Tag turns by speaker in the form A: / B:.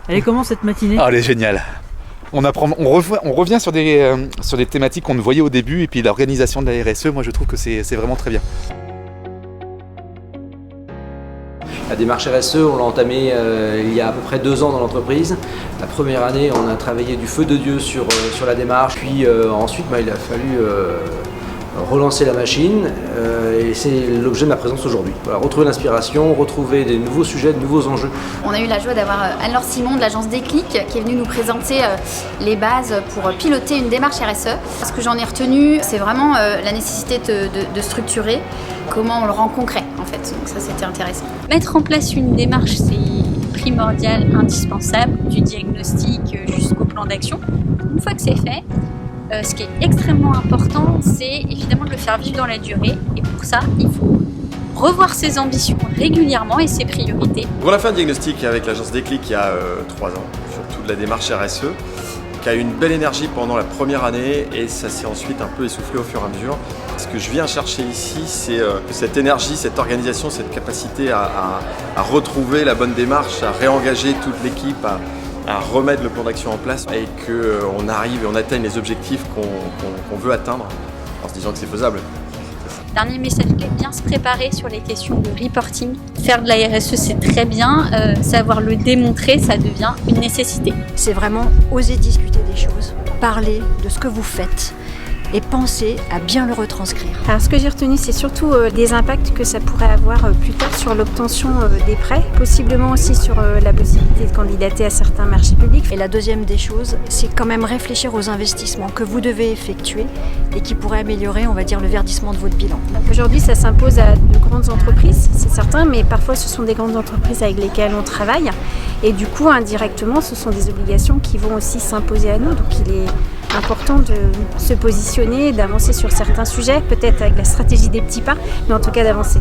A: Elle est comment cette matinée?
B: Ah, elle est géniale. On revient sur des thématiques qu'on ne voyait au début, et puis l'organisation de la RSE, moi je trouve que c'est vraiment très bien.
C: La démarche RSE, on l'a entamée il y a à peu près 2 ans dans l'entreprise. La première année, on a travaillé du feu de Dieu sur la démarche, puis ensuite il a fallu relancer la machine, et c'est l'objet de ma présence aujourd'hui. Voilà, retrouver l'inspiration, retrouver des nouveaux sujets, de nouveaux enjeux.
D: On a eu la joie d'avoir Anne-Laure Simon de l'agence Déclic qui est venue nous présenter les bases pour piloter une démarche RSE. Ce que j'en ai retenu, c'est vraiment la nécessité de structurer, comment on le rend concret en fait. Donc ça, c'était intéressant.
E: Mettre en place une démarche, c'est primordial, indispensable, du diagnostic jusqu'au plan d'action. Une fois que c'est fait, ce qui est extrêmement important, c'est évidemment de le faire vivre dans la durée. Et pour ça, il faut revoir ses ambitions régulièrement et ses priorités.
F: On a fait un diagnostic avec l'agence Déclic il y a 3 ans, sur toute la démarche RSE, qui a eu une belle énergie pendant la première année et ça s'est ensuite un peu essoufflé au fur et à mesure. Ce que je viens chercher ici, c'est cette énergie, cette organisation, cette capacité à retrouver la bonne démarche, à réengager toute l'équipe, à remettre le plan d'action en place et qu'on arrive et on atteigne les objectifs qu'on veut atteindre en se disant que c'est faisable.
E: Dernier message, bien se préparer sur les questions de reporting. Faire de la RSE, c'est très bien. Savoir le démontrer, ça devient une nécessité.
G: C'est vraiment oser discuter des choses, parler de ce que vous faites et penser à bien le retranscrire.
H: Alors, ce que j'ai retenu, c'est surtout des impacts que ça pourrait avoir plus tard sur l'obtention des prêts, possiblement aussi sur la possibilité de candidater à certains marchés publics.
G: Et la deuxième des choses, c'est quand même réfléchir aux investissements que vous devez effectuer et qui pourraient améliorer, on va dire, le verdissement de votre bilan.
H: Aujourd'hui, ça s'impose à de grandes entreprises, c'est certain, mais parfois ce sont des grandes entreprises avec lesquelles on travaille. Et du coup, indirectement, ce sont des obligations qui vont aussi s'imposer à nous. Donc il est important de se positionner, d'avancer sur certains sujets, peut-être avec la stratégie des petits pas, mais en tout cas d'avancer.